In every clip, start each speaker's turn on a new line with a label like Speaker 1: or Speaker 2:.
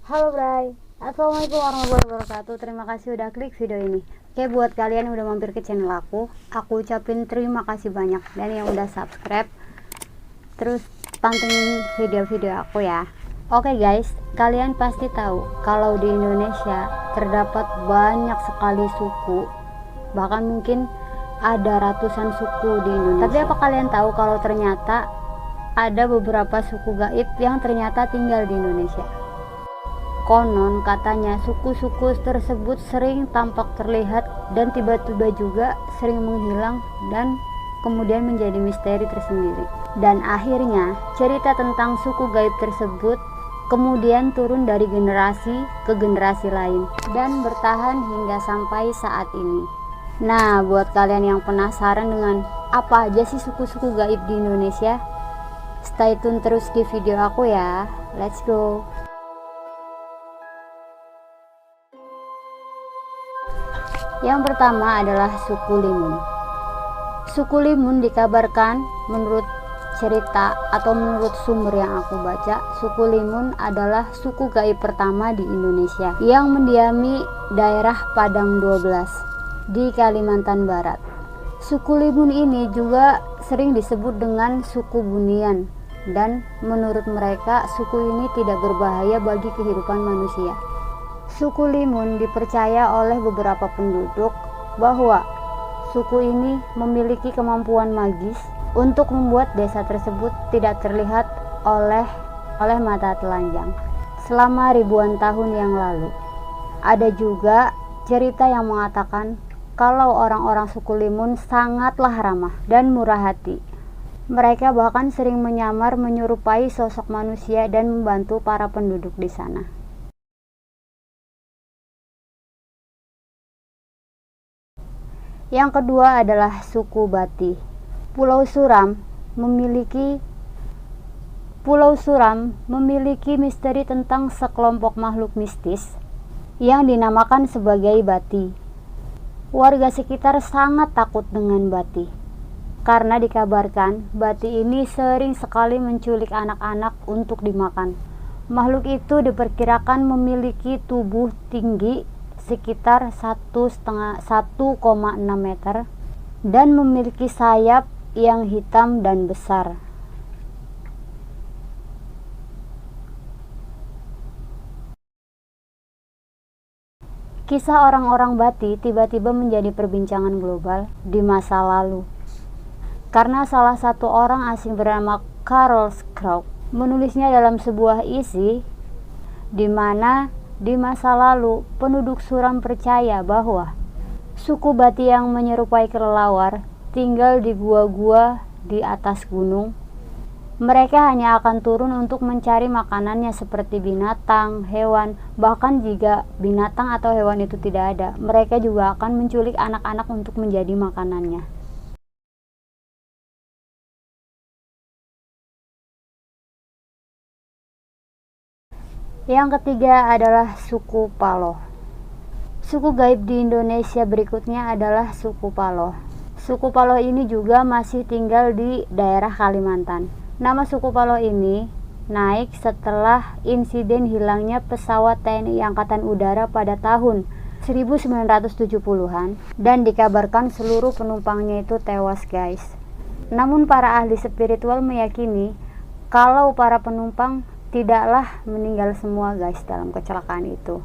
Speaker 1: Halo Bray, Assalamualaikum warahmatullahi wabarakatuh. Terima kasih udah klik video ini. Oke, buat kalian yang udah mampir ke channel aku ucapin terima kasih banyak. Dan yang udah subscribe, terus pantengin video-video aku ya. Oke guys, kalian pasti tahu kalau di Indonesia terdapat banyak sekali suku, bahkan mungkin ada ratusan suku di Indonesia. Tapi apa kalian tahu kalau ternyata ada beberapa suku gaib yang ternyata tinggal di Indonesia? Konon katanya suku-suku tersebut sering tampak terlihat dan tiba-tiba juga sering menghilang dan kemudian menjadi misteri tersendiri. Dan akhirnya cerita tentang suku gaib tersebut kemudian turun dari generasi ke generasi lain dan bertahan hingga sampai saat ini. Nah, buat kalian yang penasaran dengan apa aja sih suku-suku gaib di Indonesia, stay tune terus di video aku ya. Let's go. Yang pertama adalah suku Limun. Suku Limun dikabarkan menurut cerita atau menurut sumber yang aku baca, suku Limun adalah suku gaib pertama di Indonesia yang mendiami daerah Padang 12 di Kalimantan Barat. Suku Limun ini juga sering disebut dengan suku Bunian dan menurut mereka suku ini tidak berbahaya bagi kehidupan manusia. Suku Limun dipercaya oleh beberapa penduduk bahwa suku ini memiliki kemampuan magis untuk membuat desa tersebut tidak terlihat oleh mata telanjang selama ribuan tahun yang lalu. Ada juga cerita yang mengatakan kalau orang-orang suku Limun sangatlah ramah dan murah hati. Mereka bahkan sering menyamar menyerupai sosok manusia dan membantu para penduduk di sana. Yang kedua adalah suku Bati. Pulau Suram memiliki misteri tentang sekelompok makhluk mistis yang dinamakan sebagai Bati. Warga sekitar sangat takut dengan Bati karena dikabarkan Bati ini sering sekali menculik anak-anak untuk dimakan. Makhluk itu diperkirakan memiliki tubuh tinggi sekitar 1,6 meter dan memiliki sayap yang hitam dan besar. Kisah orang-orang Bati tiba-tiba menjadi perbincangan global di masa lalu karena salah satu orang asing bernama Carol Scrooge menulisnya dalam sebuah isi di mana di masa lalu penduduk Suram percaya bahwa suku Bati yang menyerupai kelelawar tinggal di gua-gua di atas gunung. Mereka hanya akan turun untuk mencari makanannya seperti binatang, hewan, bahkan jika binatang atau hewan itu tidak ada, mereka juga akan menculik anak-anak untuk menjadi makanannya. Yang ketiga adalah suku Paloh. Suku gaib di Indonesia berikutnya adalah suku Paloh. Suku Paloh ini juga masih tinggal di daerah Kalimantan. Nama suku Paloh ini naik setelah insiden hilangnya pesawat TNI Angkatan Udara pada tahun 1970-an dan dikabarkan seluruh penumpangnya itu tewas guys. Namun para ahli spiritual meyakini kalau para penumpang tidaklah meninggal semua guys dalam kecelakaan itu,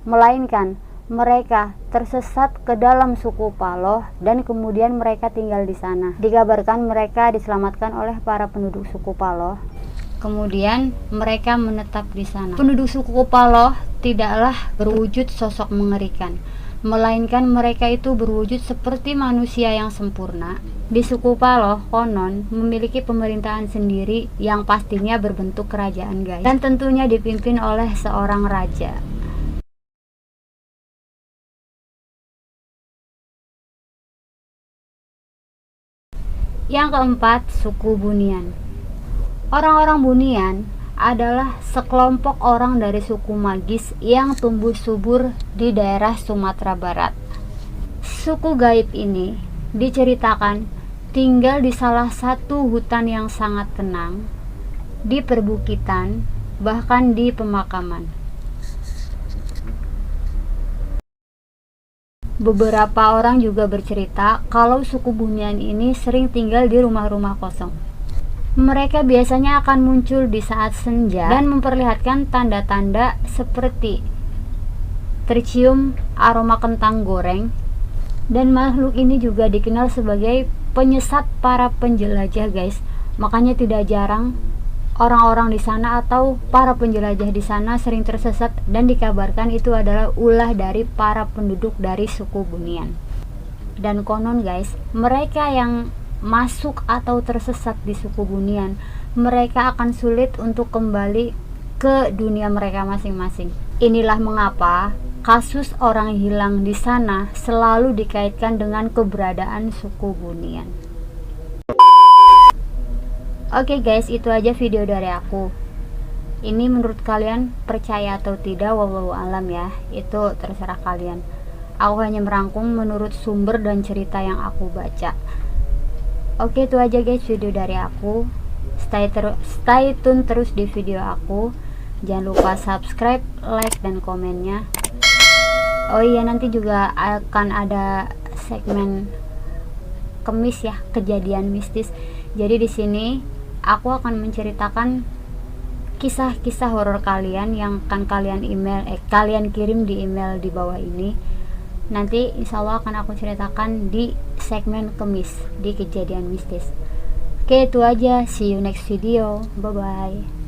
Speaker 1: melainkan mereka tersesat ke dalam suku Paloh dan kemudian mereka tinggal di sana. Dikabarkan mereka diselamatkan oleh para penduduk suku Paloh. Kemudian mereka menetap di sana. Penduduk suku Paloh tidaklah berwujud sosok mengerikan, melainkan mereka itu berwujud seperti manusia yang sempurna. Di suku Paloh konon memiliki pemerintahan sendiri yang pastinya berbentuk kerajaan guys, dan tentunya dipimpin oleh seorang raja. Yang keempat, suku Bunian. Orang-orang Bunian adalah sekelompok orang dari suku magis yang tumbuh subur di daerah Sumatera Barat. Suku gaib ini diceritakan tinggal di salah satu hutan yang sangat tenang, di perbukitan, bahkan di pemakaman. Beberapa orang juga bercerita kalau suku Bunian ini sering tinggal di rumah-rumah kosong. Mereka biasanya akan muncul di saat senja dan memperlihatkan tanda-tanda seperti tercium aroma kentang goreng. Dan makhluk ini juga dikenal sebagai penyesat para penjelajah, guys. Makanya tidak jarang orang-orang di sana atau para penjelajah di sana sering tersesat, dan dikabarkan itu adalah ulah dari para penduduk dari suku Bunian. Dan konon, guys, mereka yang masuk atau tersesat di suku Bunian, mereka akan sulit untuk kembali ke dunia mereka masing-masing. Inilah mengapa kasus orang hilang di sana selalu dikaitkan dengan keberadaan suku Bunian. Oke guys, itu aja video dari aku. Ini menurut kalian percaya atau tidak, wallahu alam ya, itu terserah kalian. Aku hanya merangkum menurut sumber dan cerita yang aku baca. Oke, itu aja guys video dari aku. Stay tune terus di video aku. Jangan lupa subscribe, like, dan komennya. Oh iya, nanti juga akan ada segmen Kemis ya, kejadian mistis. Jadi di sini aku akan menceritakan kisah-kisah horor kalian yang akan kalian kirim di email di bawah ini. Nanti insya Allah akan aku ceritakan di segmen Kemis di kejadian mistis. Oke, itu aja. See you next video. Bye bye.